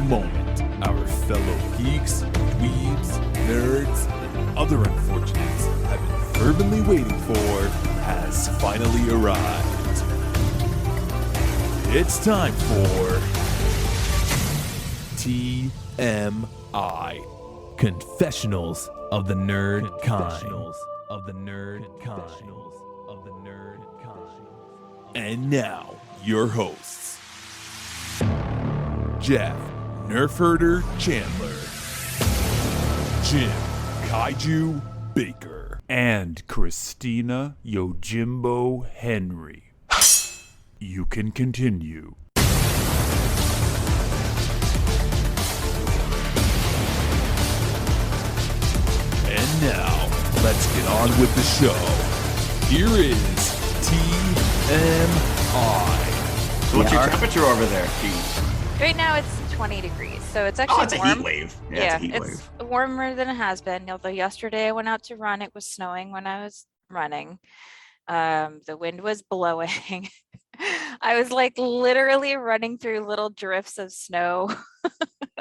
moment our fellow geeks, dweebs, nerds, and other unfortunates have been fervently waiting for has finally arrived. It's time for TMI, Confessionals of the Nerd Kind. And now, your hosts, Jeff Nerfherder Chandler, Jim Kaiju Baker, and Christina Yojimbo Henry. You can continue. And now, let's get on with the show. Here is TMI. What's your temperature over there, Keith? Right now it's 20 degrees, so it's actually it's warm. a heat wave. Yeah, it's warmer than it has been. Although yesterday I went out to run, it was snowing when I was running. The wind was blowing. I was like literally running through little drifts of snow.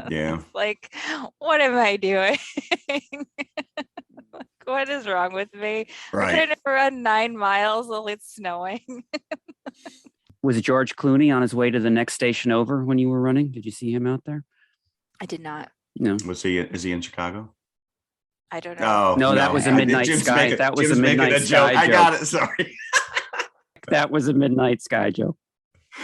Yeah. Like, what am I doing? What is wrong with me? Right. I'm trying to run 9 miles while it's snowing. Was George Clooney on his way to the next station over when you were running? Did you see him out there? I did not. No. Is he in Chicago? I don't know. Oh, No, that was a Midnight Jim's Sky. making- That was Jim's a making Midnight joke. Sky I joke. got it. Sorry. That was a Midnight Sky joke.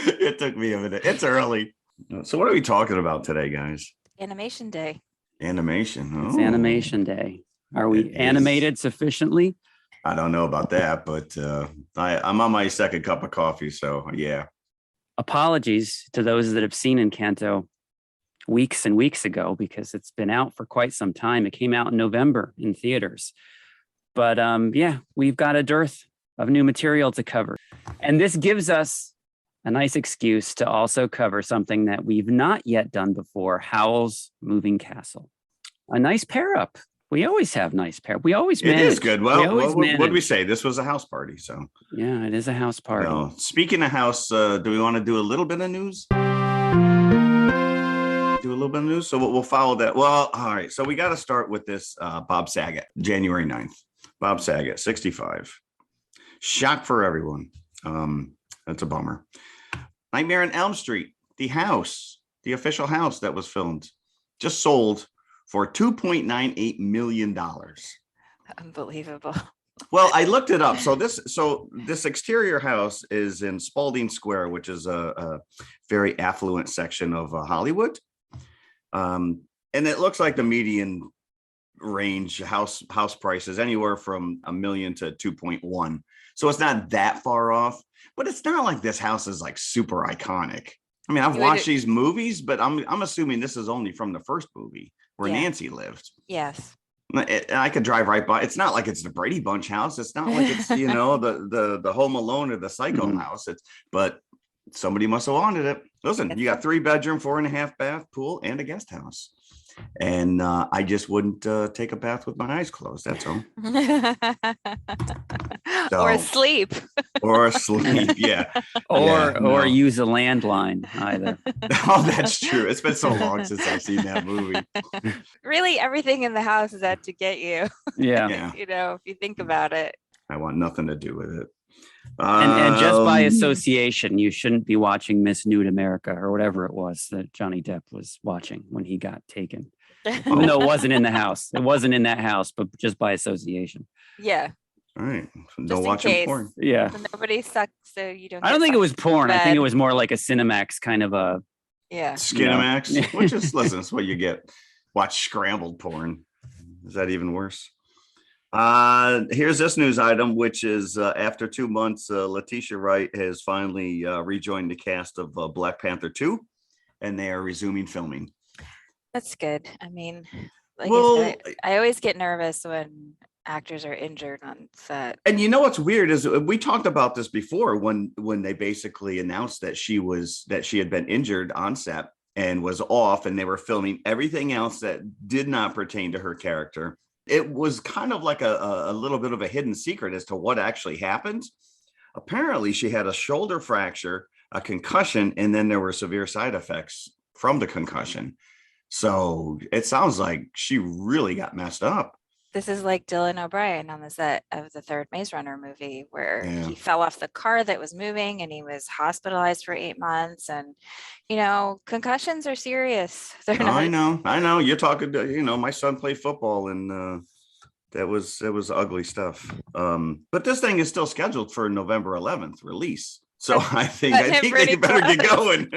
It took me a minute. It's early. So what are we talking about today, guys? Animation Day. Animation. Oh. It's Animation Day. Are we It is. animated sufficiently? I don't know about that, but I'm on my second cup of coffee, so yeah. Apologies to those that have seen Encanto weeks and weeks ago because it's been out for quite some time. It came out in November in theaters. But yeah, we've got a dearth of new material to cover. And this gives us a nice excuse to also cover something that we've not yet done before, Howl's Moving Castle. A nice pair up. We always have nice pair. We always manage. It is good. Well, always what did we manage. say? This was a house party, so. Yeah, it is a house party. Well, speaking of house, do we want to do a little bit of news? So we'll follow that. Well, all right. So we got to start with this Bob Saget, January 9th. Bob Saget, 65. Shock for everyone. That's a bummer. Nightmare on Elm Street, the house, the official house that was filmed, just sold for $2.98 million. Unbelievable. Well, I looked it up. So this exterior house is in Spalding Square, which is a very affluent section of Hollywood. And it looks like the median range house prices anywhere from $1 million to 2.1. So it's not that far off, but it's not like this house is like super iconic. I mean, I've watched these movies, but I'm assuming this is only from the first movie where Nancy lived. Yes. And I could drive right by. It's not like it's the Brady Bunch house. It's not like it's the Home Alone or the Psycho house. But somebody must have wanted it. Listen, you got 3-bedroom, 4.5 bath, pool, and a guest house. And I just wouldn't take a bath with my eyes closed. That's all. Or sleep. Or sleep, yeah. Or use a landline either. Oh, that's true. It's been so long since I've seen that movie. Really, everything in the house is out to get you. Yeah. If you think about it. I want nothing to do with it. And just by association, you shouldn't be watching Miss Nude America or whatever it was that Johnny Depp was watching when he got taken. Even though it wasn't in the house. It wasn't in that house, but just by association. Yeah. All right. Just Don't in watch case. porn. Yeah. So nobody sucks, so you don't. I don't think it was porn. I think it bed. was more like a Cinemax kind of a. Yeah. Skinamax, which is, listen, that's what you get. Watch scrambled porn. Is that even worse? Here's this news item, which is after 2 months, Letitia Wright has finally rejoined the cast of Black Panther 2, and they are resuming filming. That's good. I mean, like Well, you said, I always get nervous when actors are injured on set. And you know what's weird is we talked about this before when they basically announced that she had been injured on set and was off, and they were filming everything else that did not pertain to her character. It was kind of like a little bit of a hidden secret as to what actually happened. Apparently, she had a shoulder fracture, a concussion, and then there were severe side effects from the concussion. So it sounds like she really got messed up. This is like Dylan O'Brien on the set of the third Maze Runner movie, where Yeah. he fell off the car that was moving and he was hospitalized for 8 months. And, you know, concussions are serious. They're not. I know. You're talking to, you know, my son played football and it was ugly stuff. But this thing is still scheduled for November 11th release. So I think they better get going.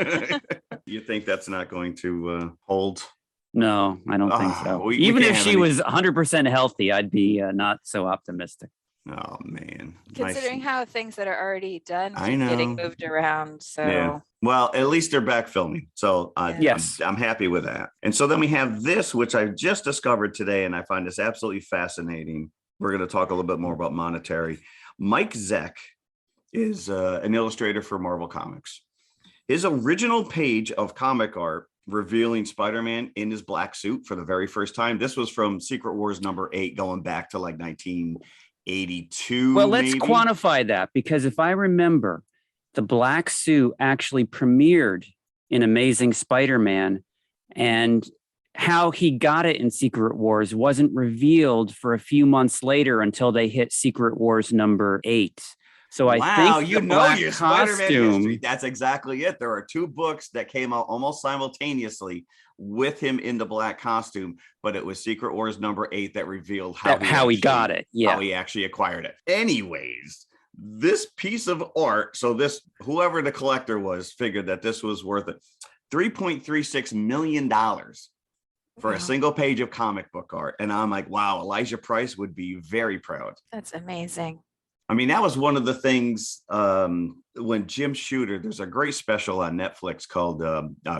You think that's not going to hold? No, I don't think so. We Even can't if have she any- was 100% healthy, I'd be not so optimistic. Oh man. Considering how things that are already done I keep getting know. moved around. So Yeah. Well, at least they're back filming. So Yes. I'm happy with that. And so then we have this, which I just discovered today, and I find this absolutely fascinating. We're going to talk a little bit more about monetary. Mike Zeck is an illustrator for Marvel Comics. His original page of comic art revealing Spider-Man in his black suit for the very first time. This was from Secret Wars #8, going back to like 1982. Well, let's maybe. quantify that, because if I remember, the black suit actually premiered in Amazing Spider-Man, and how he got it in Secret Wars wasn't revealed for a few months later until they hit Secret Wars #8. So I think you the know black your Spider-Man costume. history. That's exactly it. There are 2 books that came out almost simultaneously with him in the black costume, but it was Secret Wars #8 that revealed how he got it. Yeah. how he actually acquired it. Anyways, this piece of art, so this whoever the collector was figured that this was worth it $3.36 million for a single page of comic book art. And I'm like, wow, Elijah Price would be very proud. that's amazing. I mean, that was one of the things when Jim Shooter, there's a great special on Netflix called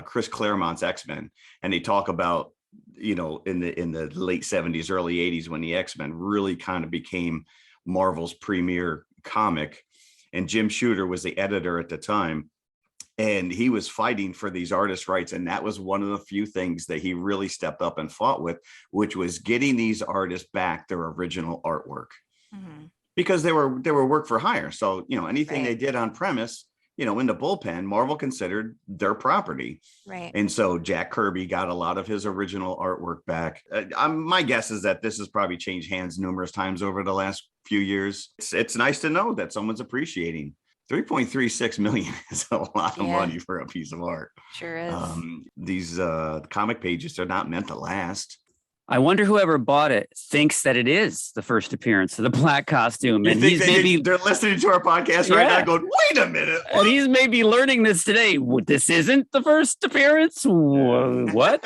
Chris Claremont's X-Men. And they talk about, you know, in the late 70s, early 80s, when the X-Men really kind of became Marvel's premier comic. And Jim Shooter was the editor at the time. And he was fighting for these artist rights. And that was one of the few things that he really stepped up and fought with, which was getting these artists back their original artwork. Mhm. Because they were work for hire. So, you know, anything Right. they did on premise, you know, in the bullpen, Marvel considered their property. Right. And so Jack Kirby got a lot of his original artwork back. My guess is that this has probably changed hands numerous times over the last few years. It's nice to know that someone's appreciating. 3.36 million is a lot of Yeah. money for a piece of art. Sure is. These comic pages are not meant to last. I wonder whoever bought it thinks that it is the first appearance of the black costume, You and think he's maybe they're listening to our podcast right Yeah. now going, wait a minute. and he's maybe learning this today. This isn't the first appearance. What?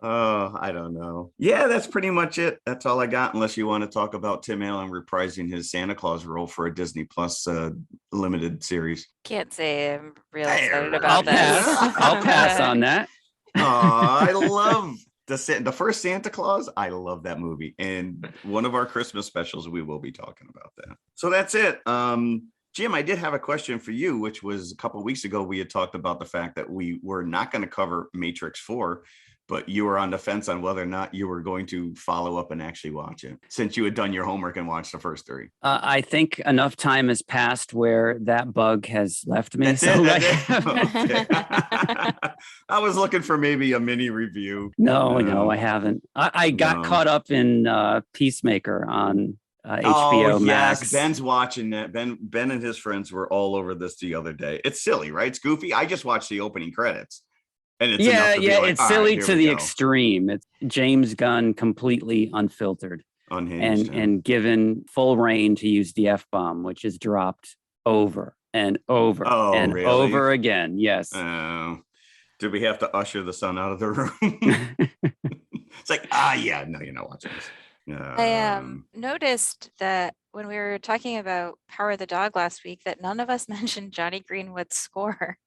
Oh, I don't know. Yeah, that's pretty much it. That's all I got, unless you want to talk about Tim Allen reprising his Santa Claus role for a Disney Plus limited series. Can't say I'm real Hey, excited I'll about this. I'll pass on that. Oh, I love the first Santa Claus. I love that movie. And one of our Christmas specials, we will be talking about that. So that's it. Jim, I did have a question for you, which was a couple of weeks ago. We had talked about the fact that we were not going to cover Matrix 4, but you were on the fence on whether or not you were going to follow up and actually watch it, since you had done your homework and watched the first 3. I think enough time has passed where that bug has left me. That's So it, that's it. Okay. I was looking for maybe a mini review. No, I haven't. I got No. caught up in Peacemaker on HBO Max. Yes, Ben's watching that. Ben and his friends were all over this the other day. It's silly, right? It's goofy. I just watched the opening credits. And it's enough to be like, it's all right, silly here to we the go. extreme. It's James Gunn completely unfiltered Unhinged. and given full reign to use the F-bomb, which is dropped over and over and really? over again. Yes. Did we have to usher the son out of the room? It's like, yeah, no, you're not watching this. I noticed that when we were talking about Power of the Dog last week, that none of us mentioned Johnny Greenwood's score,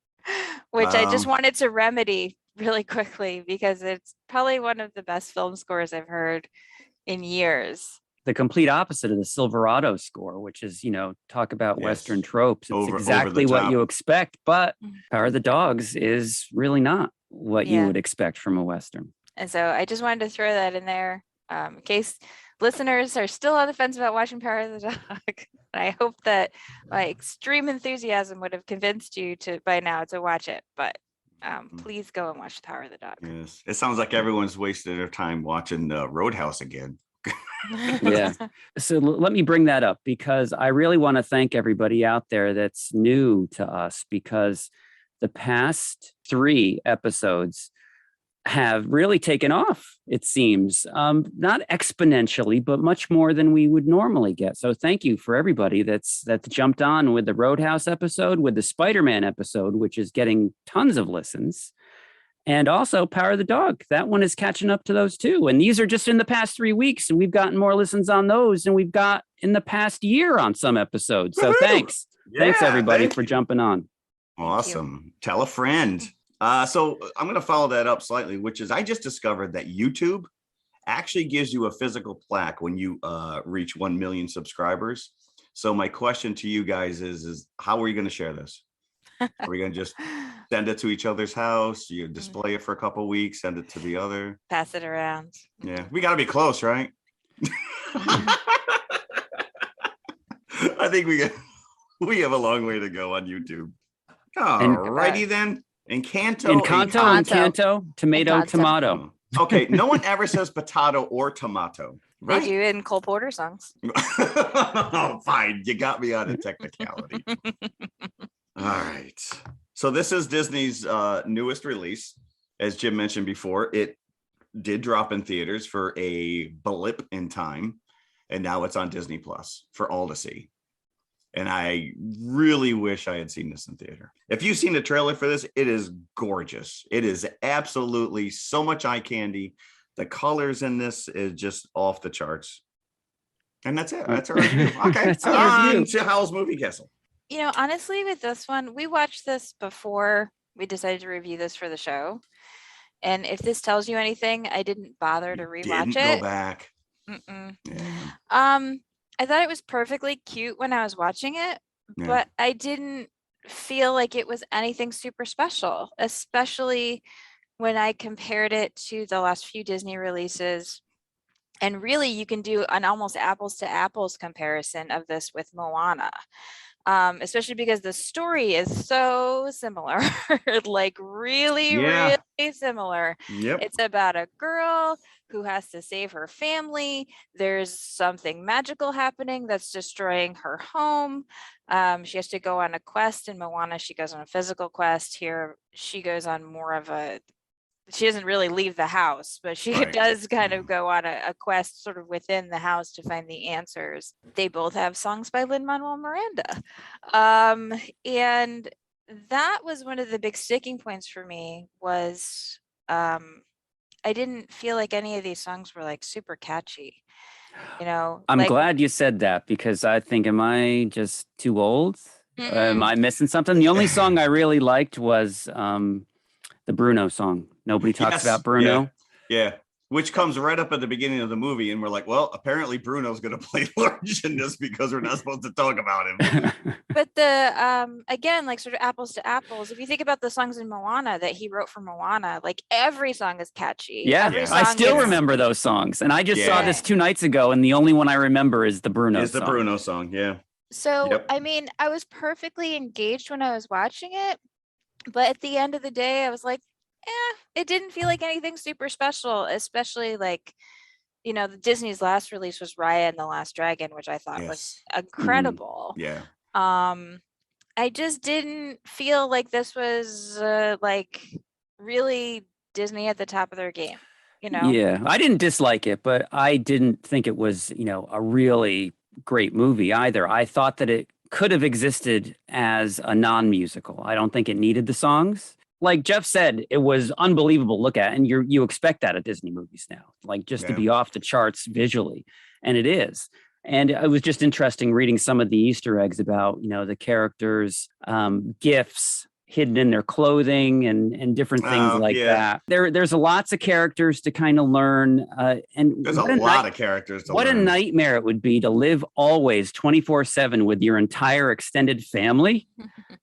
which I just wanted to remedy really quickly because it's probably one of the best film scores I've heard in years. The complete opposite of the Silverado score, which is, talk about Yes. Western tropes. It's Over exactly the what top. you expect, but Mhm. Power of the Dogs is really not what you Yeah. would expect from a Western. And so I just wanted to throw that in there in case listeners are still on the fence about watching Power of the Dog. I hope that my extreme enthusiasm would have convinced you by now to watch it, but Please go and watch The Power of the Dog. Yes, it sounds like everyone's wasted their time watching Roadhouse again. Yeah. So let me bring that up because I really want to thank everybody out there that's new to us, because the past 3 episodes have really taken off, it seems. Not exponentially, but much more than we would normally get. So thank you for everybody that's jumped on with the Roadhouse episode, with the Spider-Man episode, which is getting tons of listens. And also Power of the Dog. That one is catching up to those too. And these are just in the past 3 weeks. And we've gotten more listens on those than we've got in the past year on some episodes. So thanks. Thanks everybody for jumping on. Awesome. Tell a friend. So I'm going to follow that up slightly, which is I just discovered that YouTube actually gives you a physical plaque when you reach 1 million subscribers. So my question to you guys is how are you going to share this? Are we going to just send it to each other's house? You display it for a couple of weeks, send it to the other. Pass it around. Yeah, we got to be close, right? I think we have a long way to go on YouTube. All righty then. Encanto, tomato. Okay, no one ever says potato or tomato. Right? They do in Cole Porter songs. Oh, fine. You got me on a technicality. All right. So this is Disney's newest release. As Jim mentioned before, it did drop in theaters for a blip in time, and now it's on Disney Plus for all to see. And I really wish I had seen this in theater. If you've seen the trailer for this, it is gorgeous. It is absolutely so much eye candy. The colors in this is just off the charts. And that's it. That's our review. Okay. That's our review. On to Howl's Movie Castle. You know, honestly, with this one, we watched this before we decided to review this for the show. And if this tells you anything, I didn't bother to rewatch it. Didn't go back. Yeah. I thought it was perfectly cute when I was watching it, but I didn't feel like it was anything super special, especially when I compared it to the last few Disney releases. And really, you can do an almost apples to apples comparison of this with Moana. Especially because the story is so similar, like really similar. Yep. It's about a girl who has to save her family. There's something magical happening that's destroying her home. She has to go on a quest. In Moana, she goes on a physical quest. Here, she goes on more of a, she doesn't really leave the house, but she does kind of go on a quest sort of within the house to find the answers. They both have songs by Lin-Manuel Miranda. And that was one of the big sticking points for me was I didn't feel like any of these songs were like super catchy. You know, I'm glad you said that because I think, am I just too old? Am I missing something? The only song I really liked was the Bruno song. Nobody talks about Bruno. Yeah. Which comes right up at the beginning of the movie. And we're like, well, apparently Bruno's going to play large in this because we're not supposed to talk about him. But the, again, like sort of apples to apples, if you think about the songs in Moana that he wrote for Moana, like every song is catchy. Yeah, I still remember those songs. And I just saw this 2 nights ago. And the only one I remember is the Bruno song. Is the Bruno song, yeah. So, I mean, I was perfectly engaged when I was watching it. But at the end of the day, I was like, it didn't feel like anything super special, especially like, you know, the Disney's last release was Raya and the Last Dragon, which I thought was incredible. Yeah. I just didn't feel like this was like really Disney at the top of their game, you know? Yeah, I didn't dislike it, but I didn't think it was, you know, a really great movie either. I thought that it could have existed as a non-musical. I don't think it needed the songs. Like Jeff said, it was unbelievable to look at, and you expect that at Disney movies now, like just to be off the charts visually, and it is. And it was just interesting reading some of the Easter eggs about, you know, the characters' gifts hidden in their clothing and different things like that. There's lots of characters to kind of learn. And there's a lot of characters to learn. What a nightmare it would be to live always 24/7 with your entire extended family.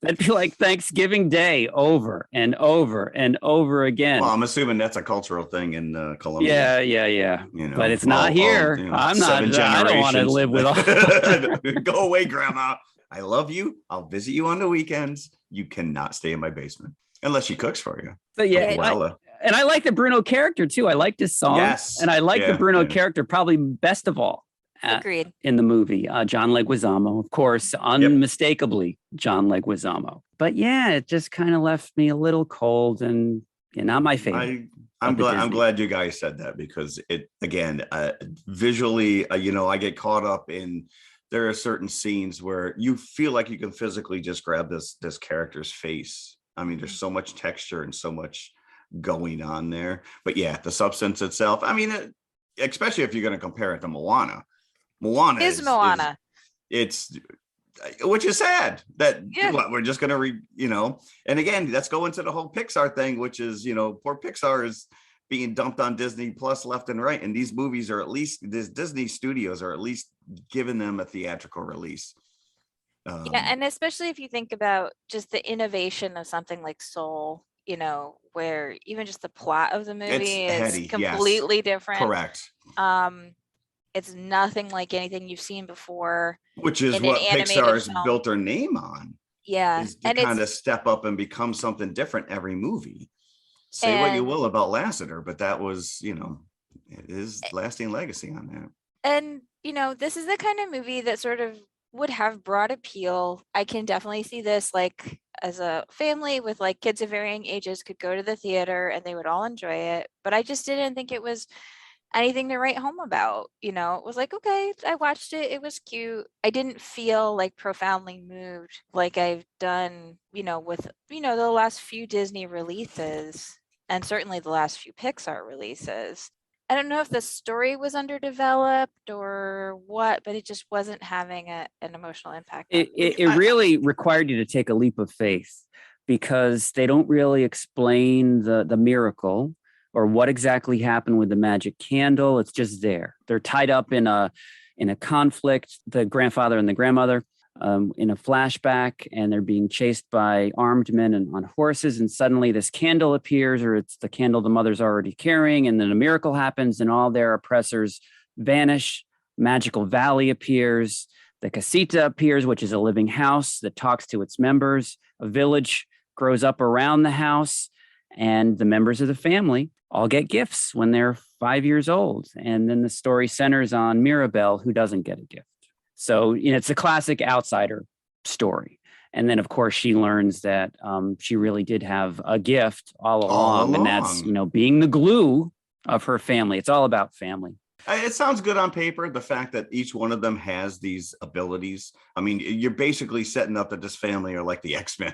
That'd be like Thanksgiving Day over and over and over again. Well, I'm assuming that's a cultural thing in Colombia. Yeah. You know, but it's not here. You know, I'm not. I don't want to live with all. Go away, Grandma. I love you. I'll visit you on the weekends. You cannot stay in my basement. Unless she cooks for you. But yeah, Luella. and I like the Bruno character too. I liked his song. Yes. And I like the Yeah, Bruno yeah. character probably best of all Agreed. in the movie. John Leguizamo, of course, unmistakably John Leguizamo. But yeah, it just kind of left me a little cold and not my favorite. I'm glad you guys said that, because it, again, visually, I get caught up in, there are certain scenes where you feel like you can physically just grab this character's face. I mean, there's so much texture and so much going on there. But yeah, the substance itself, I mean, especially if you're going to compare it to Moana. Moana is Moana. It's, which is sad that we're just going to and again, let's go into the whole Pixar thing, which is, poor Pixar is being dumped on Disney Plus left and right. And these movies are, at least this Disney studios are at least giving them a theatrical release. And especially if you think about just the innovation of something like Soul, where even just the plot of the movie is completely different. Correct. It's nothing like anything you've seen before. Which is what Pixar's built their name on. Yeah. Is to kind of step up and become something different every movie. Say what you will about Lasseter, but that was, his lasting legacy on that. And, this is the kind of movie that sort of would have broad appeal. I can definitely see this, like, as a family with like kids of varying ages could go to the theater and they would all enjoy it. But I just didn't think it was anything to write home about. It was like, okay, I watched it. It was cute. I didn't feel like profoundly moved like I've done, with, the last few Disney releases and certainly the last few Pixar releases. I don't know if the story was underdeveloped or what, but it just wasn't having an emotional impact. It really required you to take a leap of faith, because they don't really explain the miracle or what exactly happened with the magic candle. It's just there. They're tied up in a conflict, the grandfather and the grandmother, in a flashback, and they're being chased by armed men and on horses. And suddenly this candle appears, or it's the candle the mother's already carrying. And then a miracle happens and all their oppressors vanish. Magical Valley appears. The Casita appears, which is a living house that talks to its members. A village grows up around the house, and the members of the family all get gifts when they're 5 years old. And then the story centers on Mirabelle, who doesn't get a gift. So, it's a classic outsider story. And then, of course, she learns that she really did have a gift all along. And that's, being the glue of her family. It's all about family. It sounds good on paper, the fact that each one of them has these abilities. I mean, you're basically setting up that this family are like the X-Men.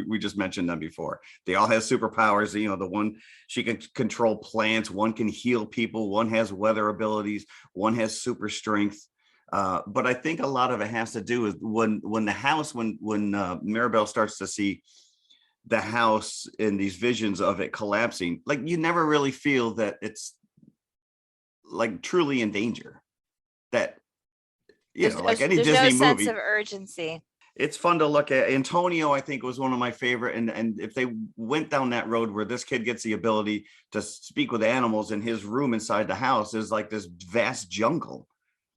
We just mentioned them before. They all have superpowers. The one, she can control plants, one can heal people, one has weather abilities, one has super strength. But I think a lot of it has to do with when Mirabelle starts to see the house in these visions of it collapsing, like, you never really feel that it's like truly in danger. That, like any Disney movie, sense of urgency. It's fun to look at. Antonio, I think, was one of my favorite. And if they went down that road where this kid gets the ability to speak with animals, and his room inside the house is like this vast jungle.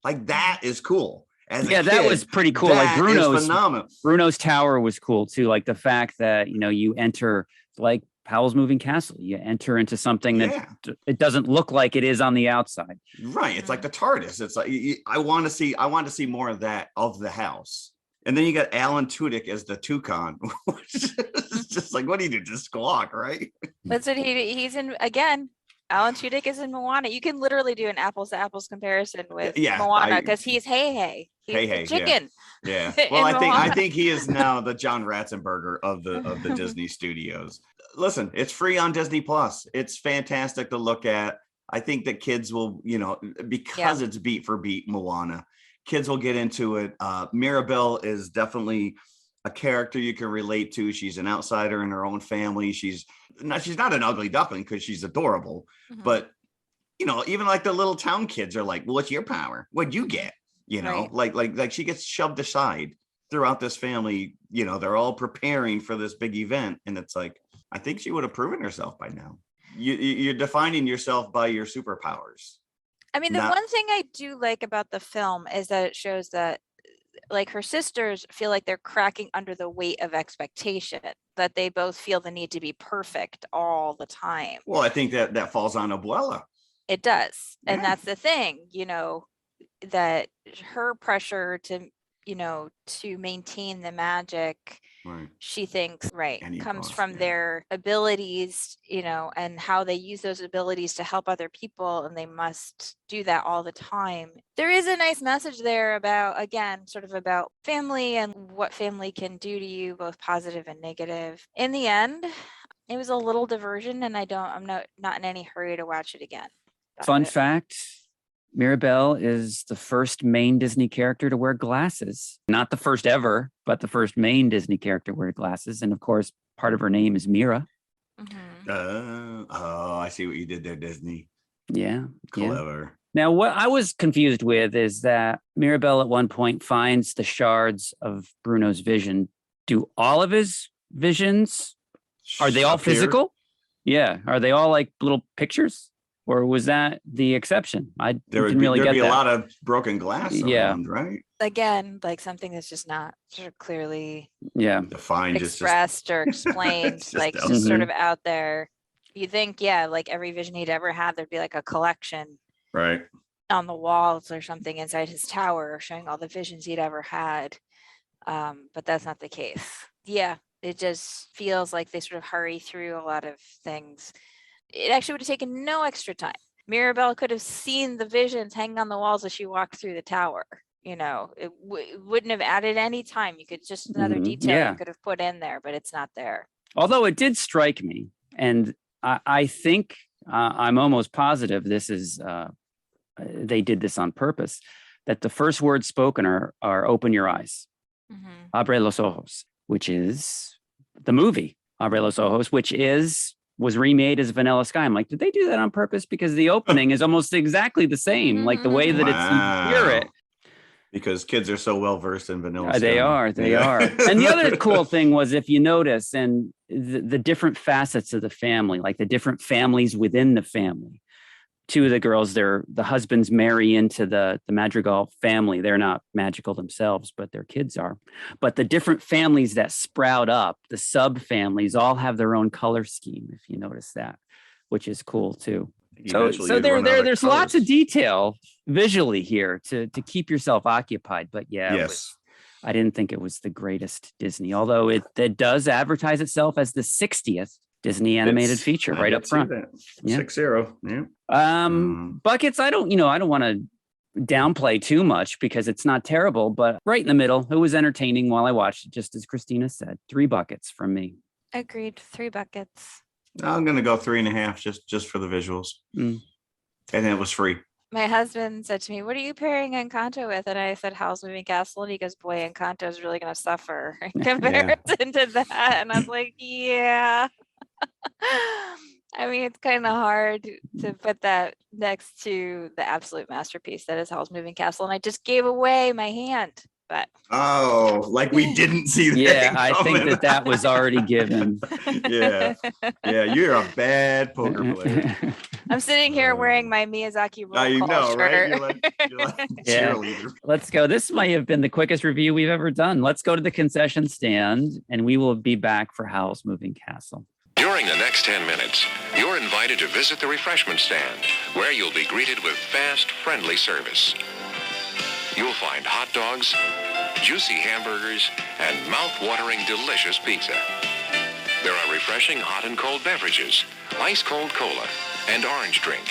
Like, that is cool. That was pretty cool. Like Bruno's tower was cool too. Like the fact that, you enter, like Howl's Moving Castle, you enter into something that it doesn't look like it is on the outside. Right. It's like the TARDIS. It's like, I want to see more of that, of the house. And then you got Alan Tudyk as the toucan, which is just like, what do you do? Just squawk, right? That's what he's in again. Alan Tudyk is in Moana. You can literally do an apples to apples comparison with Moana, because he's hey. He's the chicken. Yeah. Well, I think he is now the John Ratzenberger of the Disney studios. Listen, it's free on Disney Plus. It's fantastic to look at. I think that kids will, because it's beat for beat Moana, kids will get into it. Mirabelle is definitely a character you can relate to. She's an outsider in her own family. She's not an ugly duckling, because she's adorable. Mm-hmm. But, even like the little town kids are like, well, what's your power? What'd you get? Right. Like she gets shoved aside throughout this family. They're all preparing for this big event. And it's like, I think she would have proven herself by now. You're defining yourself by your superpowers. I mean, the one thing I do like about the film is that it shows that like her sisters feel like they're cracking under the weight of expectation, that they both feel the need to be perfect all the time. Well, I think that falls on Abuela. It does. And Yeah. that's the thing, that her pressure to, to maintain the magic, Right. she thinks, right, Any comes cost, from yeah. their abilities, and how they use those abilities to help other people. And they must do that all the time. There is a nice message there about, again, sort of about family and what family can do to you, both positive and negative. In the end, it was a little diversion, and I'm not in any hurry to watch it again. Fun fact, Mirabelle is the first main Disney character to wear glasses. Not the first ever, but the first main Disney character to wear glasses. And of course, part of her name is Mira. Mhm. Oh, I see what you did there, Disney. Yeah. Clever. Now, what I was confused with is that Mirabelle at one point finds the shards of Bruno's vision. Do all of his visions, are they all Appear? physical? Yeah. Are they all like little pictures? Or was that the exception? I didn't really get that. There'd be a lot of broken glass around, right? Again, like something that's just not sort of clearly Defined, expressed or explained, it's like just just sort of out there. You think, like every vision he'd ever had, there'd be like a collection right. on the walls or something inside his tower showing all the visions he'd ever had. But that's not the case. Yeah, it just feels like they sort of hurry through a lot of things. It actually would have taken no extra time. Mirabelle could have seen the visions hanging on the walls as she walked through the tower. It wouldn't have added any time. You could just another detail you could have put in there, but it's not there. Although it did strike me, and I think I'm almost positive this is they did this on purpose, that the first words spoken are "open your eyes," "Abre los ojos," which is the movie "Abre los ojos," which was remade as Vanilla Sky. I'm like, did they do that on purpose? Because the opening is almost exactly the same, like the way that you hear it. Because kids are so well versed in Vanilla Sky. They are. And the other cool thing was, if you notice, and the different facets of the family, like the different families within the family. Two of the girls, the husbands marry into the Madrigal family. They're not magical themselves, but their kids are. But the different families that sprout up, the sub families, all have their own color scheme, if you notice that, which is cool too. So there's lots of detail visually here to keep yourself occupied. But yes, I didn't think it was the greatest Disney, although it does advertise itself as the 60th Disney animated feature right up front. 6-0. Yeah. Buckets, I don't want to downplay too much because it's not terrible, but right in the middle. It was entertaining while I watched it, just as Christina said. 3 buckets from me. Agreed. 3 buckets. I'm gonna go 3.5 just for the visuals. And it was free. My husband said to me, "What are you pairing Encanto with?" And I said, "Howl's Moving Castle." And he goes, "Boy, Encanto is really going to suffer in comparison to that." And I was like, "Yeah." I mean, it's kind of hard to put that next to the absolute masterpiece that is Howl's Moving Castle. And I just gave away my hand. But like we didn't see that. Yeah, I think that was already given. Yeah, you're a bad poker player. I'm sitting here wearing my Miyazaki roll call shirt. Right? You're like cheerleader. Let's go. This might have been the quickest review we've ever done. Let's go to the concession stand, and we will be back for Howl's Moving Castle. During the next 10 minutes, you're invited to visit the refreshment stand, where you'll be greeted with fast, friendly service. You'll find hot dogs, juicy hamburgers, and mouth-watering delicious pizza. There are refreshing hot and cold beverages, ice-cold cola, and orange drink.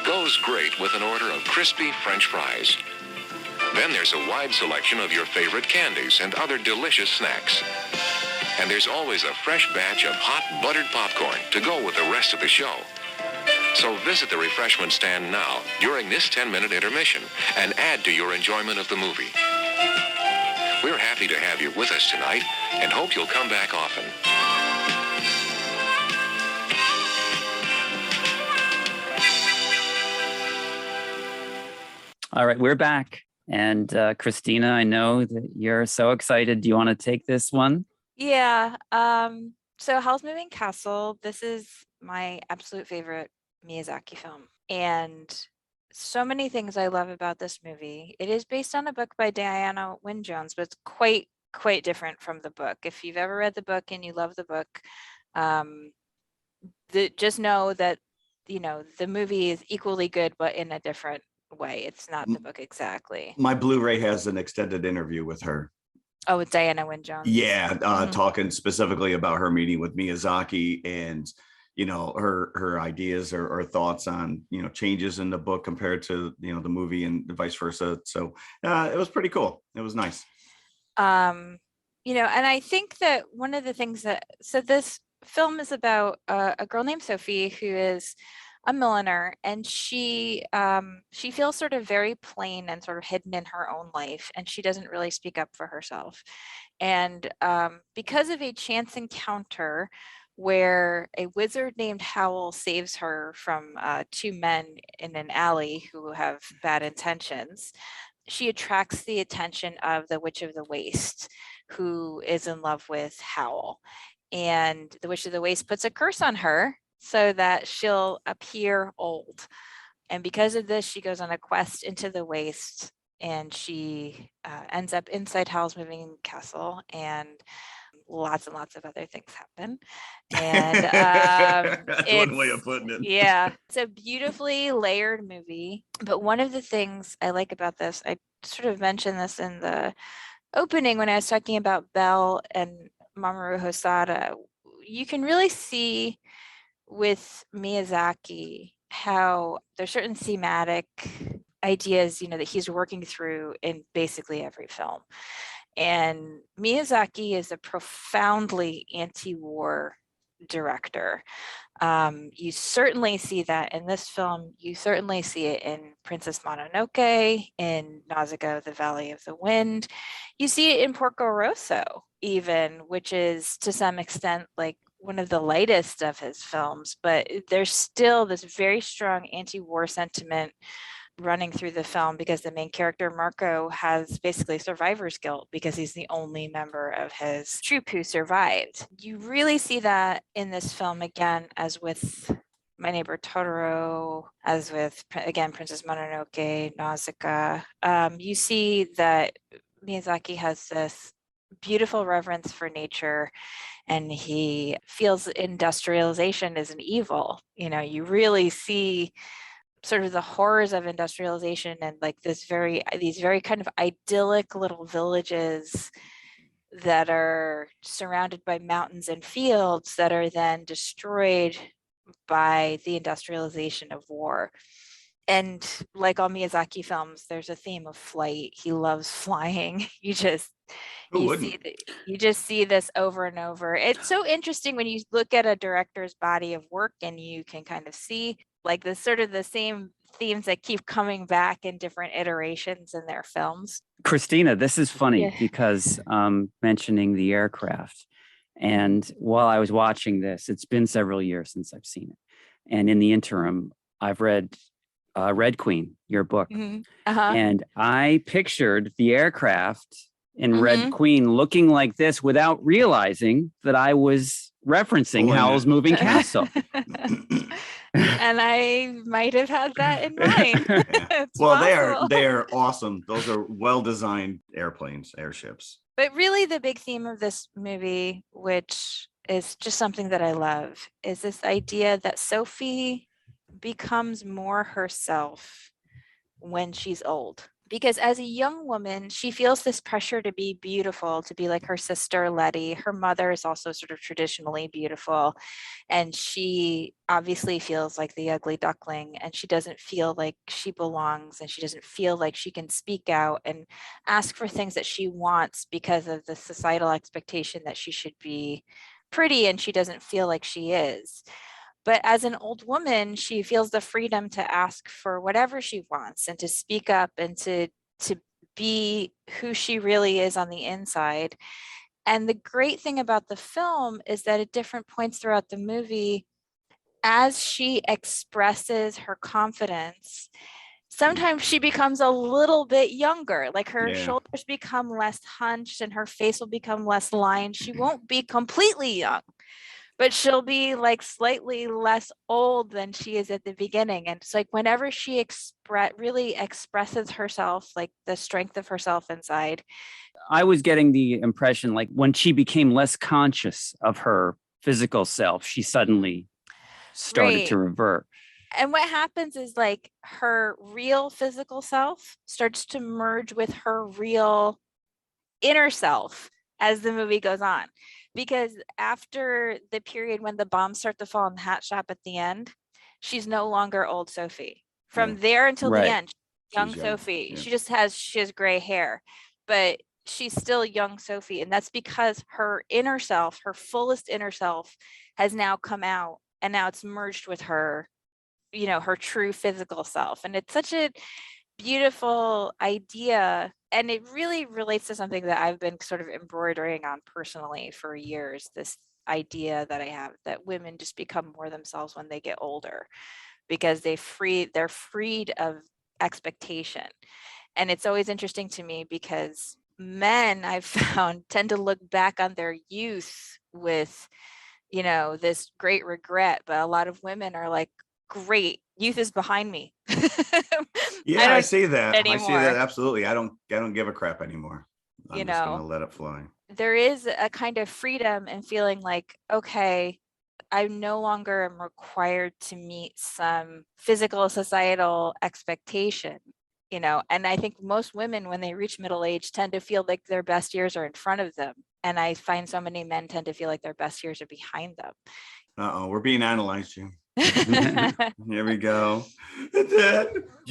Goes great with an order of crispy French fries. Then there's a wide selection of your favorite candies and other delicious snacks. And there's always a fresh batch of hot buttered popcorn to go with the rest of the show. So visit the refreshment stand now during this 10-minute intermission and add to your enjoyment of the movie. We're happy to have you with us tonight and hope you'll come back often. All right, we're back. And Christina, I know that you're so excited. Do you want to take this one? Yeah. So Howl's Moving Castle, this is my absolute favorite Miyazaki film. And so many things I love about this movie. It is based on a book by Diana Wynne Jones, but it's quite different from the book. If you've ever read the book and you love the book, um, just know that, you know, the movie is equally good, but in a different way. It's not the book exactly. My Blu-ray has an extended interview with her. Oh, with Diana Wynne Jones. Yeah, talking specifically about her meeting with Miyazaki and, you know, her ideas or thoughts on, you know, changes in the book compared to, you know, the movie and vice versa. So it was pretty cool. It was nice. You know, and I think that one of the things that, so this film is about a girl named Sophie who is a milliner, and she feels sort of very plain and sort of hidden in her own life, and she doesn't really speak up for herself. And because of a chance encounter where a wizard named Howl saves her from two men in an alley who have bad intentions, she attracts the attention of the Witch of the Waste, who is in love with Howl. And the Witch of the Waste puts a curse on her so that she'll appear old. And because of this, she goes on a quest into the waste, and she ends up inside Howl's moving castle, and lots and lots of other things happen. And that's one way of putting it. Yeah, it's a beautifully layered movie. But one of the things I like about this, I sort of mentioned this in the opening when I was talking about Belle and Mamoru Hosoda, you can really see with Miyazaki how there's certain thematic ideas, you know, that he's working through in basically every film. And Miyazaki is a profoundly anti-war director. You certainly see that in this film. You certainly see it in Princess Mononoke, in Nausicaa, The Valley of the Wind. You see it in Porco Rosso, even, which is to some extent like one of the lightest of his films, but there's still this very strong anti-war sentiment running through the film, because the main character Marco has basically survivor's guilt because he's the only member of his troop who survived. You really see that in this film again, as with My Neighbor Totoro, as with, again, Princess Mononoke, Nausicaa. You see that Miyazaki has this beautiful reverence for nature, and he feels industrialization is an evil. You know, you really see sort of the horrors of industrialization, and like these very kind of idyllic little villages that are surrounded by mountains and fields that are then destroyed by the industrialization of war. And like all Miyazaki films, there's a theme of flight. He loves flying. You just see this over and over. It's so interesting when you look at a director's body of work, and you can kind of see like the sort of the same themes that keep coming back in different iterations in their films. Christina, this is funny because mentioning the aircraft. And while I was watching this, it's been several years since I've seen it. And in the interim, I've read Red Queen, your book. Mm-hmm. Uh-huh. And I pictured the aircraft in Red Queen looking like this without realizing that I was referencing Howl's Moving Castle. And I might have had that in mind. Well, they are awesome. Those are well-designed airships. But really the big theme of this movie, which is just something that I love, is this idea that Sophie becomes more herself when she's old. Because as a young woman, she feels this pressure to be beautiful, to be like her sister Letty. Her mother is also sort of traditionally beautiful, and she obviously feels like the ugly duckling, and she doesn't feel like she belongs, and she doesn't feel like she can speak out and ask for things that she wants because of the societal expectation that she should be pretty, and she doesn't feel like she is. But as an old woman, she feels the freedom to ask for whatever she wants and to speak up and to be who she really is on the inside. And the great thing about the film is that at different points throughout the movie, as she expresses her confidence, sometimes she becomes a little bit younger, like her shoulders become less hunched and her face will become less lined. She won't be completely young, but she'll be like slightly less old than she is at the beginning. And it's like whenever she really expresses herself, like the strength of herself inside. I was getting the impression like when she became less conscious of her physical self, she suddenly started to revert. And what happens is like her real physical self starts to merge with her real inner self as the movie goes on. Because after the period when the bombs start to fall in the hat shop at the end, she's no longer old Sophie. From there until the end, young Sophie. Yeah. She has gray hair, but she's still young Sophie. And that's because her inner self, her fullest inner self, has now come out, and now it's merged with her, you know, her true physical self. And it's such a beautiful idea, and it really relates to something that I've been sort of embroidering on personally for years, this idea that I have that women just become more themselves when they get older, because they're freed of expectation. And it's always interesting to me because men, I've found, tend to look back on their youth with, you know, this great regret, but a lot of women are like, great, youth is behind me. Yeah, I see that anymore. I see that absolutely. I don't give a crap anymore. I'm just gonna let it fly. There is a kind of freedom in feeling like, okay, I no longer am required to meet some physical societal expectation, you know. And I think most women, when they reach middle age, tend to feel like their best years are in front of them, and I find so many men tend to feel like their best years are behind them. We're being analyzed, Jim. Here we go.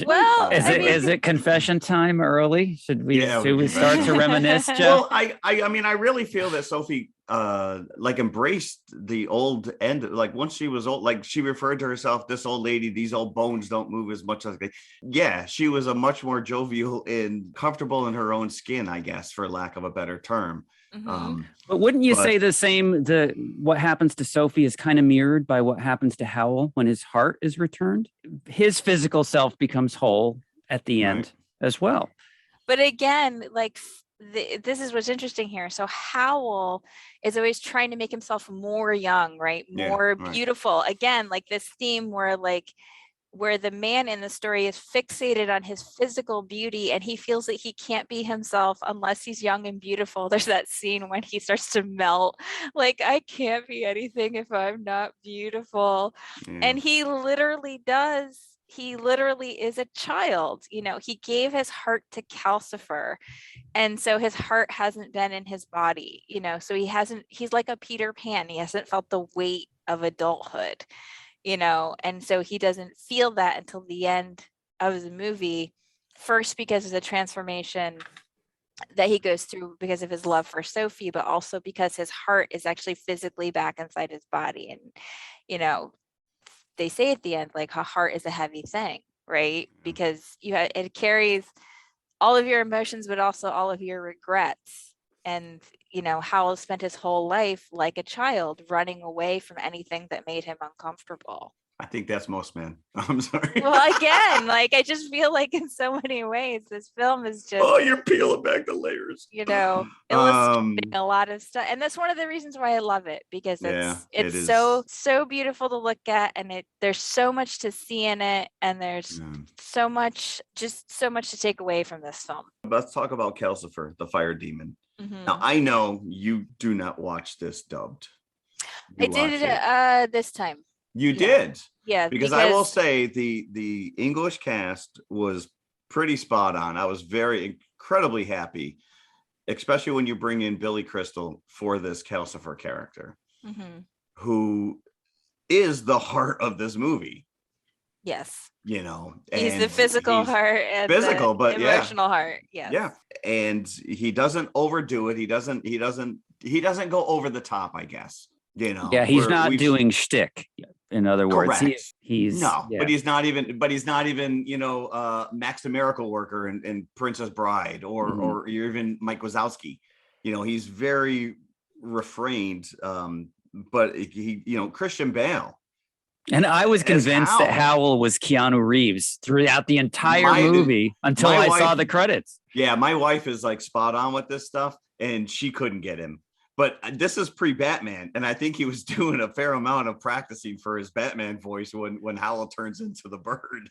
Well, is it confession time early? Should we start to reminisce, Jeff? Well, I mean, I really feel that Sophie like embraced the old end. Like once she was old, like she referred to herself, this old lady, these old bones don't move as much as they. Yeah, she was a much more jovial and comfortable in her own skin, I guess, for lack of a better term. Mm-hmm. But wouldn't you say the same? What happens to Sophie is kind of mirrored by what happens to Howl when his heart is returned. His physical self becomes whole at the end as well. But again, like this is what's interesting here. So Howl is always trying to make himself more young, right? More beautiful. Again, like this theme where the man in the story is fixated on his physical beauty, and he feels that he can't be himself unless he's young and beautiful. There's that scene when he starts to melt, like, I can't be anything if I'm not beautiful. And he literally does. He literally is a child. You know, he gave his heart to Calcifer, and so his heart hasn't been in his body, you know, so he's like a Peter Pan. He hasn't felt the weight of adulthood, you know, and so he doesn't feel that until the end of the movie, first because of the transformation that he goes through because of his love for Sophie, but also because his heart is actually physically back inside his body. And, you know, they say at the end, like, a heart is a heavy thing, right? Because it carries all of your emotions, but also all of your regrets. And, you know, Howl spent his whole life like a child, running away from anything that made him uncomfortable. I think that's most men. I'm sorry. Well, again, like, I just feel like in so many ways, this film is just... Oh, you're peeling back the layers. You know, illustrating a lot of stuff. And that's one of the reasons why I love it, because it's so beautiful to look at, and there's so much to see in it, and there's so much to take away from this film. Let's talk about Calcifer, the fire demon. Mm-hmm. Now, I know you do not watch this dubbed. I did it this time. You did? Yeah. Because I will say the English cast was pretty spot on. I was incredibly happy, especially when you bring in Billy Crystal for this Calcifer character, who is the heart of this movie. Yes. You know, he's the physical heart and the but emotional heart. Yes. Yeah. And he doesn't overdo it. He doesn't go over the top, I guess. You know. Yeah, he's not doing shtick. In other words, he's but he's not even, you know, Max the Miracle Worker and Princess Bride or even Mike Wazowski. You know, he's very refrained. But he, you know, Christian Bale. And I was convinced that Howl was Keanu Reeves throughout the entire movie until I saw the credits. Yeah, my wife is like spot on with this stuff, and she couldn't get him. But this is pre-Batman, and I think he was doing a fair amount of practicing for his Batman voice when Howl turns into the bird.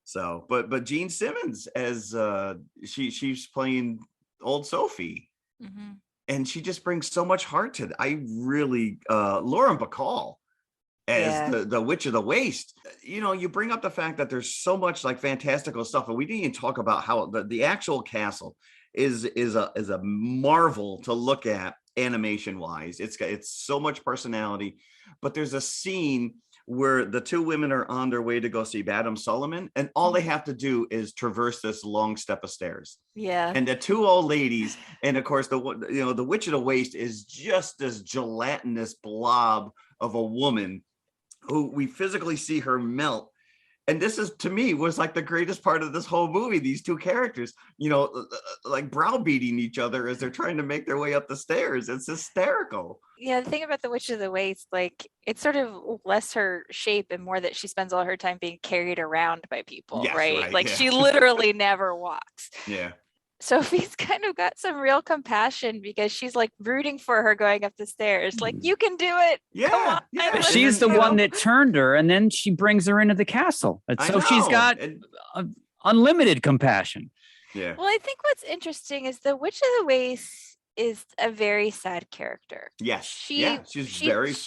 So, but Gene Simmons as she's playing old Sophie, and she just brings so much heart to it. I really Lauren Bacall as the Witch of the Waste. You know, you bring up the fact that there's so much like fantastical stuff, and we didn't even talk about how the actual castle is a marvel to look at. Animation wise, it's so much personality. But there's a scene where the two women are on their way to go see Madame Solomon, and all they have to do is traverse this long step of stairs. Yeah. And the two old ladies, and of course the Witch of the Waste is just this gelatinous blob of a woman who we physically see her melt. And this is, to me, was like the greatest part of this whole movie. These two characters, you know, like browbeating each other as they're trying to make their way up the stairs. It's hysterical. Yeah, the thing about the Witch of the Waste, like, it's sort of less her shape and more that she spends all her time being carried around by people, Yes, right? Like, yeah. she literally never walks. Yeah. Sophie's kind of got some real compassion because she's like rooting for her going up the stairs. Like, you can do it. Yeah. Come on. Yeah. But And she's then, the you one know, that turned her, and then she brings her into the castle. And I so she's know. got And- unlimited compassion. yeah. Well, I think what's interesting is the Witch of the Waste is a very sad character. Yes. She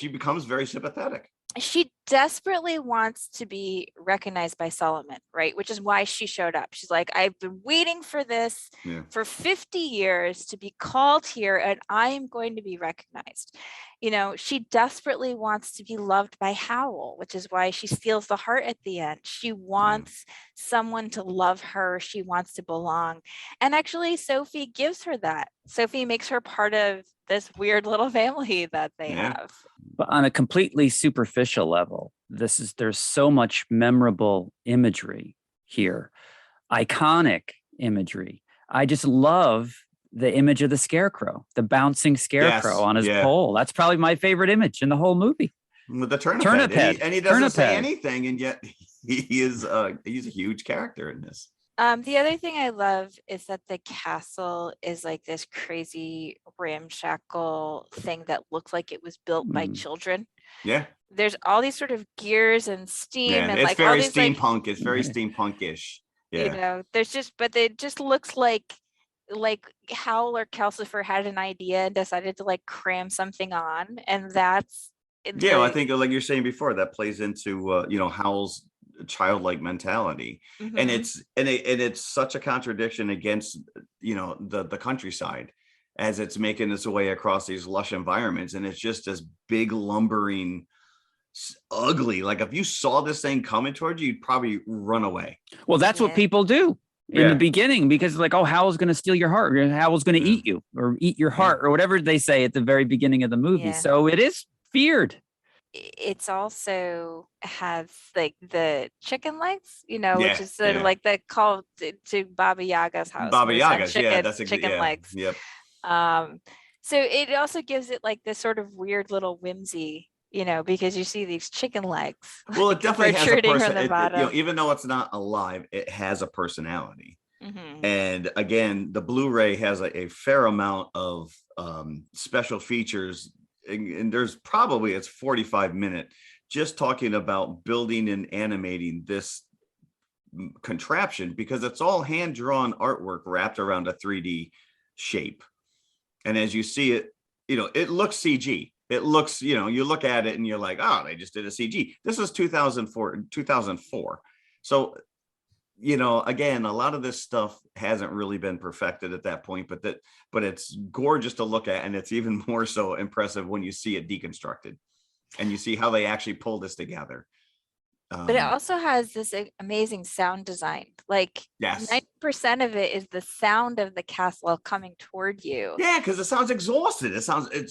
becomes very sympathetic. She desperately wants to be recognized by Solomon, right? Which is why she showed up. She's like, I've been waiting for this for 50 years to be called here, and I am going to be recognized. You know, she desperately wants to be loved by Howl, which is why she steals the heart at the end. She wants someone to love her. She wants to belong. And actually, Sophie gives her that. Sophie makes her part of this weird little family that they have. But on a completely superficial level, there's so much memorable imagery here, iconic imagery. I just love the image of the scarecrow, the bouncing scarecrow on his pole. That's probably my favorite image in the whole movie. With the turnip head. And he doesn't say anything, and yet he's a huge character in this. The other thing I love is that the castle is like this crazy ramshackle thing that looks like it was built by children. Yeah. There's all these sort of gears and steam and it's like very all these steampunk. It's very steampunkish. Yeah. You know, but it just looks like Howl or Calcifer had an idea and decided to like cram something on, and that's I think like you're saying before, that plays into Howl's childlike mentality. And it's such a contradiction against the countryside as it's making its way across these lush environments, and it's just this big lumbering ugly, like if you saw this thing coming towards you, you'd probably run away. Well, that's what people do in the beginning, because like, oh, Howl's going to steal your heart, or Howl's going to eat you or eat your heart, or whatever they say at the very beginning of the movie. So it is feared. It's also has like the chicken legs, which is sort of like the call to Baba Yaga's house. Baba Yaga's, that's chicken legs. Yep. So it also gives it like this sort of weird little whimsy, because you see these chicken legs. Well, it definitely has a person. Even though it's not alive, it has a personality. And again, the Blu-ray has a fair amount of special features. And there's probably, it's 45-minute just talking about building and animating this contraption, because it's all hand-drawn artwork wrapped around a 3D shape. And as you see it, it looks CG. It looks, you look at it and you're like, oh, they just did a CG. This is 2004. So, again, a lot of this stuff hasn't really been perfected at that point, but it's gorgeous to look at. And it's even more so impressive when you see it deconstructed and you see how they actually pull this together. But it also has this amazing sound design. Like 90% of it is the sound of the castle coming toward you. Yeah, because it sounds exhausted. It's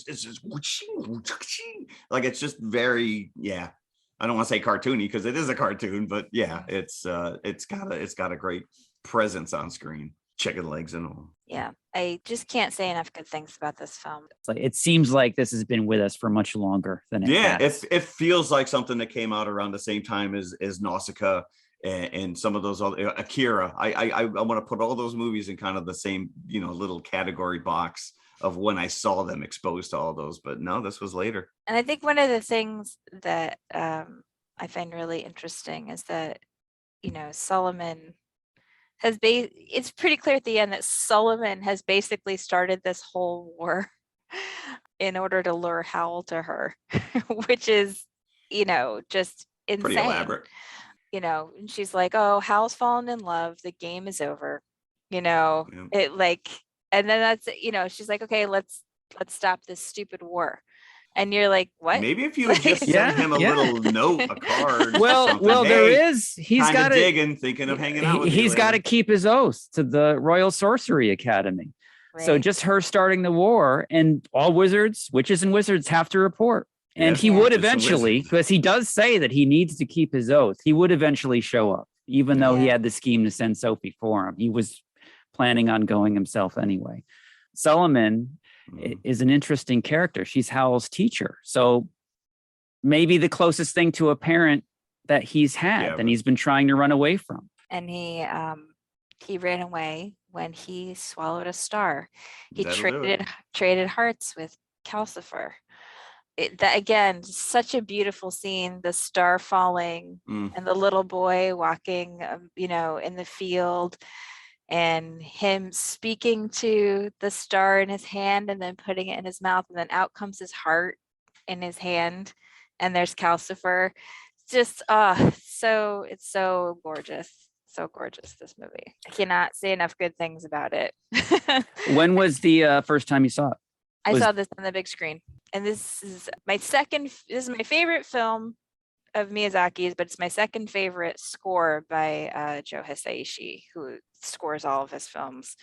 just like, it's just very, I don't want to say cartoony because it is a cartoon, but it's got a great presence on screen. Chicken legs and all. Yeah, I just can't say enough good things about this film. It seems like this has been with us for much longer than it has. It feels like something that came out around the same time as Nausicaa and some of those other Akira. I want to put all those movies in kind of the same little category box of when I saw them exposed to all those, but no, this was later. And I think one of the things that I find really interesting is that, Solomon it's pretty clear at the end that Solomon has basically started this whole war in order to lure Howl to her, which is, just insane. Pretty elaborate. And she's like, oh, Howl's fallen in love. The game is over. It like, and then that's, she's like, okay, let's stop this stupid war. And you're like, what? Maybe if you would just send him a little note, a card. Well, he's got digging, thinking of hanging out with he's got to keep his oath to the Royal Sorcery Academy. Right. So just her starting the war, and all witches and wizards have to report. And he would eventually, because he does say that he needs to keep his oath, he would eventually show up, even though he had the scheme to send Sophie for him. He was planning on going himself anyway. Solomon is an interesting character. She's Howl's teacher. So maybe the closest thing to a parent that he's had and he's been trying to run away from. And he ran away when he swallowed a star. He traded hearts with Calcifer. That again, such a beautiful scene, the star falling and the little boy walking, in the field, and him speaking to the star in his hand and then putting it in his mouth, and then out comes his heart in his hand, and there's Calcifer. Just it's so gorgeous. So gorgeous, this movie. I cannot say enough good things about it. When was the first time you saw it? I saw this on the big screen, and this is my favorite film of Miyazaki's, but it's my second favorite score by Joe Hisaishi, who scores all of his films.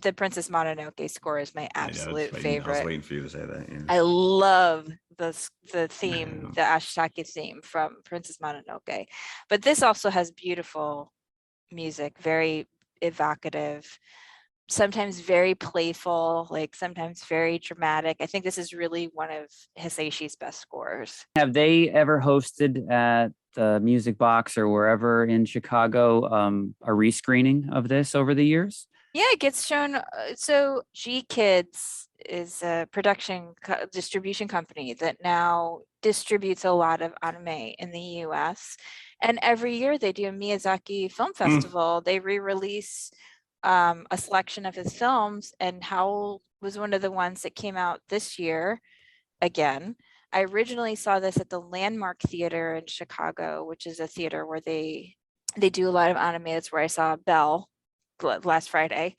The Princess Mononoke score is my absolute favorite. I was waiting for you to say that. Yeah. I love the theme, the Ashitake theme from Princess Mononoke. But this also has beautiful music, very evocative, sometimes very playful, like sometimes very dramatic. I think this is really one of Hisaishi's best scores. Have they ever hosted at the Music Box or wherever in Chicago a rescreening of this over the years? Yeah, it gets shown. So G Kids is a distribution company that now distributes a lot of anime in the US. And every year they do a Miyazaki Film Festival. They re-release a selection of his films, and Howl was one of the ones that came out this year again. I originally saw this at the Landmark Theater in Chicago, which is a theater where they do a lot of anime. That's where I saw Belle last Friday.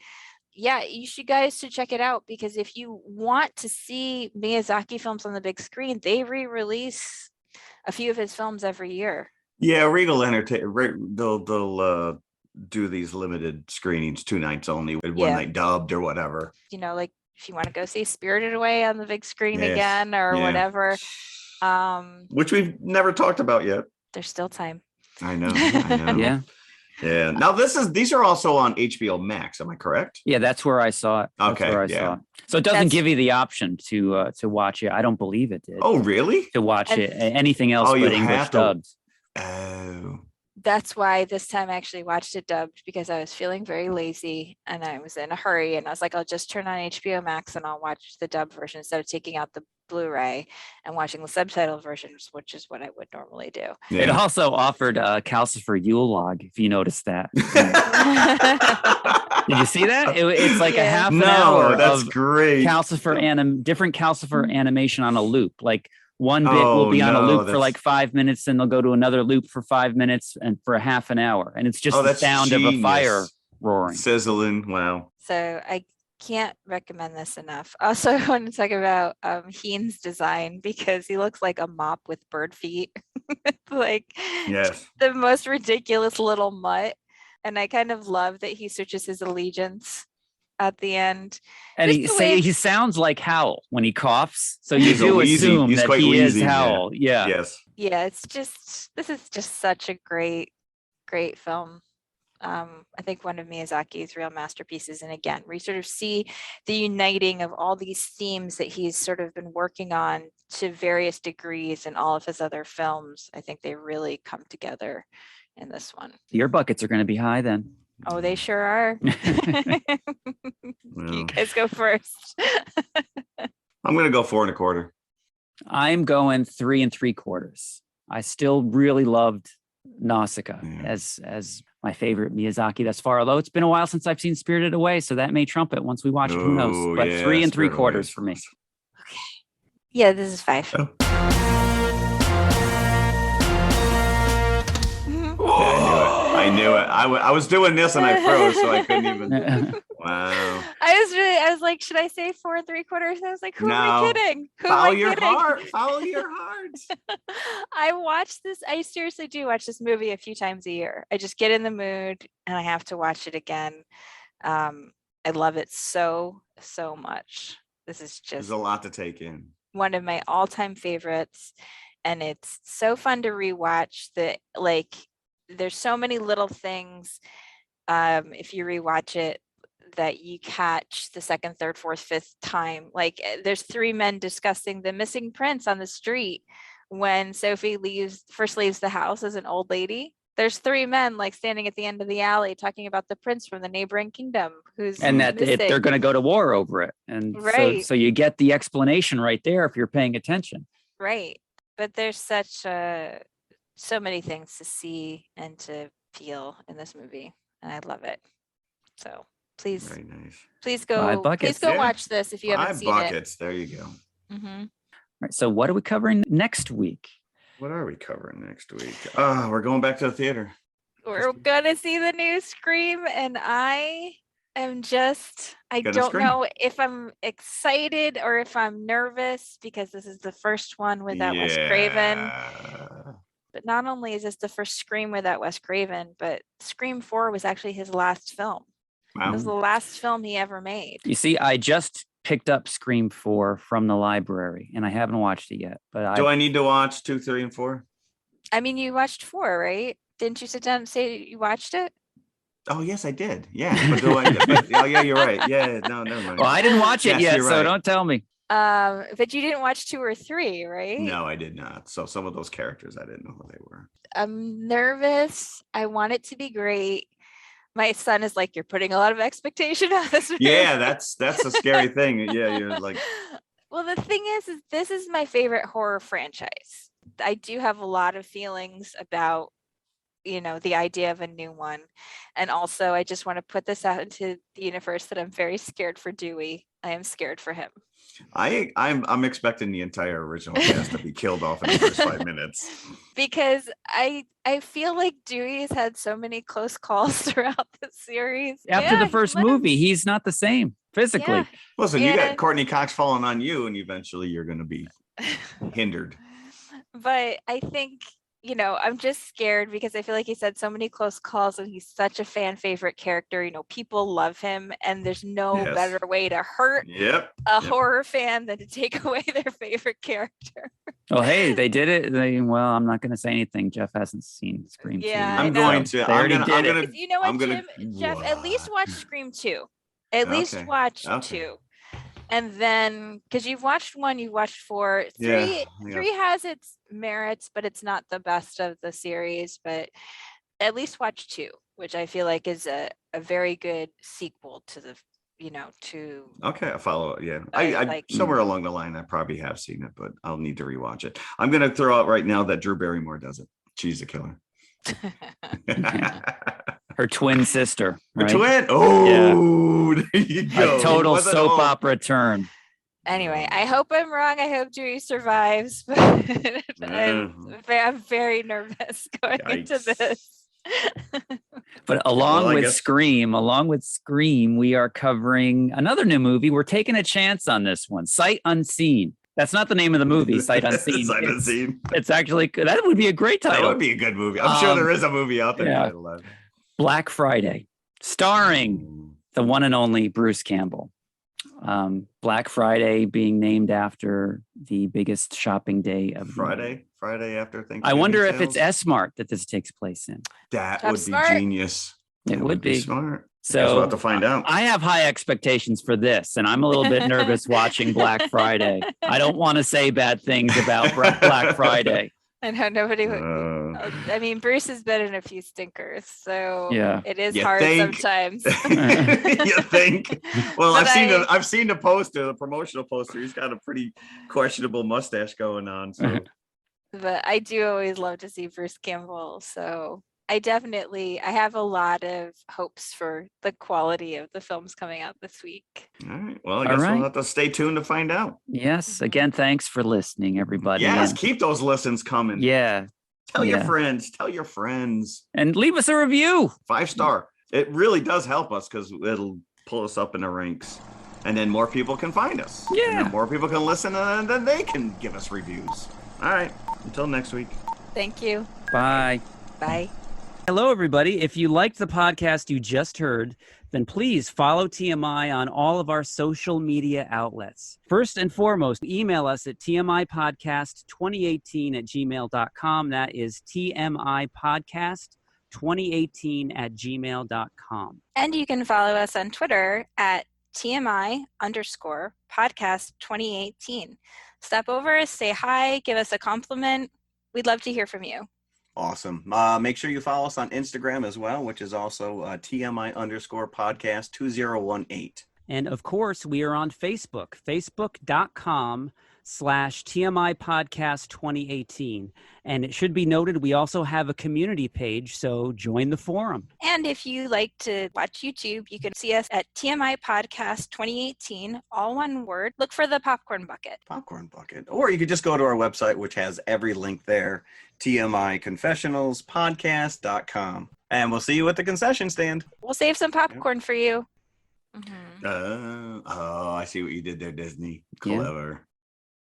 Yeah, you guys should check it out, because if you want to see Miyazaki films on the big screen, they re-release a few of his films every year. Yeah, Reed will entertain. They'll do these limited screenings, 2 nights only, with one night dubbed or whatever. Like if you want to go see Spirited Away on the big screen again or whatever. Which we've never talked about yet. There's still time. I know. Yeah. Yeah. Now these are also on HBO Max. Am I correct? Yeah, that's where I saw it. That's okay. where I saw it. So it doesn't give you the option to watch it. I don't believe it did. Oh, really? To watch anything else but English dubs. Oh. That's why this time I actually watched it dubbed, because I was feeling very lazy and I was in a hurry, and I was like, I'll just turn on HBO Max and I'll watch the dub version instead of taking out the Blu-ray and watching the subtitle versions, which is what I would normally do. Yeah. It also offered Calcifer Yule log, if you noticed that. Did you see that? It's like a half an hour that's of great. Calcifer different Calcifer animation on a loop. Like one bit will be on a loop for like 5 minutes, and they'll go to another loop for 5 minutes and for a half an hour. And it's just the sound of a fire roaring. Sizzling. Wow. So I can't recommend this enough. Also, I want to talk about Heen's design, because he looks like a mop with bird feet. Like the most ridiculous little mutt. And I kind of love that he switches his allegiance at the end. And he sounds like Howl when he coughs. So you do assume that he is Howl. Yeah. Yes. Yeah, this is just such a great film. I think one of Miyazaki's real masterpieces. And again, we sort of see the uniting of all these themes that he's sort of been working on to various degrees in all of his other films. I think they really come together in this one. Your buckets are going to be high then. Oh, they sure are. Well, You guys go first. I'm gonna go 4.25. I'm going 3 3/4. I still really loved Nausicaa Yeah. as my favorite Miyazaki thus far. Although it's been a while since I've seen Spirited Away, so that may trump it once we watch it. Who knows? Oh, But yeah, 3 Spirited Away 3/4 is for me. awesome. Yeah, this is 5. Oh. Mhm. I knew it. I was doing this and I froze, so I couldn't even. Wow. I was like, should I say 4 3/4? I was like, who am I No. kidding? Who am Follow I your kidding? heart. Follow your heart. I watch this. I seriously do watch this movie a few times a year. I just get in the mood and I have to watch it again. I love it so much. This is There's just a lot to take in. one of my all-time favorites, and it's so fun to rewatch. There's so many little things if you rewatch it that you catch the second, third, fourth, fifth time. There's 3 men discussing the missing prince on the street when Sophie first leaves the house as an old lady. There's 3 men standing at the end of the alley talking about the prince from the neighboring kingdom who's And that missing. they're going to go to war over it. And Right. so you get the explanation right there if you're paying attention. Right. But there's so many things to see and to feel in this movie, and I love it. So please Very nice. please 5 go buckets. please go Yeah. watch this if you haven't 5 seen buckets. There you go. it. Hmm. Right, so what are we covering next week? What are we covering next week? Oh, we're going back to the theater. We're gonna see the new Scream, and I am just Gonna don't scream. know if I'm excited or if I'm nervous because this is the first one without Wes Craven. Yeah. But not only is this the first Scream without Wes Craven, but Scream 4 was actually his last film. It was the Wow. last film he ever made. You see, I just picked up Scream 4 from the library and I haven't watched it yet. But Do I need to watch 2, 3, and 4? I mean, you watched 4, right? Didn't you sit down and say you watched it? Oh, yes, I did. Yeah. But do I? Oh, yeah, you're right. Yeah. No, never mind. well, I didn't watch it Yes, yet, you're so right. don't tell me. But you didn't watch 2 or 3, right? No, I did not. So some of those characters, I didn't know who they were. I'm nervous. I want it to be great. My son is like, you're putting a lot of expectation on this movie. Yeah, that's a scary thing. Yeah, you're like, Well, the thing is this is my favorite horror franchise. I do have a lot of feelings about, the idea of a new one. And also, I just want to put this out into the universe that I'm very scared for Dewey. I am scared for him. I'm expecting the entire original cast to be killed off in the first 5 minutes. Because I feel like Dewey has had so many close calls throughout the series. After Yeah, the first let him- movie, he's not the same physically. Yeah. Listen, you Yeah. got Courtney Cox falling on you, and eventually you're going to be hindered. But I think, I'm just scared because I feel like he's had so many close calls and he's such a fan favorite character. People love him, and there's no Yes. better way to hurt Yep. a Yep. horror fan than to take away their favorite character. Oh, hey, they did it. Well, I'm not going to say anything. Jeff hasn't seen Scream 2. Yeah, I'm I know. going So to. they I'm already gonna. did I'm it. gonna. You know what, I'm gonna- Jeff, at least watch Scream 2. At least Okay, watch okay. 2. And then, because you've watched 1, you've watched 4. 3, Yeah, yeah. 3 has its merits, but it's not the best of the series. But at least watch 2, which I feel like is a very good sequel to the, to Okay, I follow it. Yeah, I I like- somewhere along the line, I probably have seen it, but I'll need to rewatch it. I'm gonna throw out right now that Drew Barrymore does it. She's a killer. Her twin sister. Her Right? twin. Oh, there you go. A total Wasn't soap all- opera turn. Anyway, I hope I'm wrong. I hope Dewey survives. But I'm very nervous going into Yikes. this. But along Well, I with guess- Scream, we are covering another new movie. We're taking a chance on this one, Sight Unseen. That's not the name of the movie, Sight Unseen. Sight It's- Unseen. It's actually, that would be a great That title. would be a good movie. I'm sure there Um, is a movie out there. yeah. titled that. Black Friday, starring the one and only Bruce Campbell. Black Friday being named after the biggest shopping day of the year. Friday after Thanksgiving. I wonder if sales? it's S-Mart that this takes place in. That Top would be smart. genius. It That would be. smart. Guess So we'll have to find out. I have high expectations for this, and I'm a little bit nervous watching Black Friday. I don't want to say bad things about Black Friday. I know nobody would. Uh, I mean, Bruce has been in a few stinkers, so Yeah. it is You hard think? sometimes. You think? Well, But I've seen the poster, the promotional poster. He's got a pretty questionable mustache going on. So But I do always love to see Bruce Campbell. So I have a lot of hopes for the quality of the films coming out this week. all right. Well, I All guess right. we'll have to stay tuned to find out. Yes. Again, thanks for listening, everybody. Yes, And keep those listens coming. yeah. Tell your yeah. friends. Tell your friends. And leave us a review. 5-star. It really does help us because it'll pull us up in the ranks. And then more people can find us. And Yeah. then more people can listen and then they can give us reviews. All right. Until next week. Thank you. Bye. Bye. Hello, everybody. If you liked the podcast you just heard, then please follow TMI on all of our social media outlets. First and foremost, email us at tmipodcast2018@gmail.com. That is tmipodcast2018@gmail.com. And you can follow us on Twitter at TMI_podcast2018. Stop over, say hi, give us a compliment. We'd love to hear from you. Awesome. Make sure you follow us on Instagram as well, which is also TMI_podcast2018. And of course, we are on Facebook, facebook.com/TMI Podcast 2018. And it should be noted, we also have a community page, so join the forum. And if you like to watch YouTube, you can see us at TMI Podcast 2018, all one word. Look for the popcorn bucket. Popcorn bucket. Or you could just go to our website, which has every link there, TMIconfessionalspodcast.com. And we'll see you at the concession stand. We'll save some popcorn for you. Oh, I see what you did there, Disney. Yeah. Clever.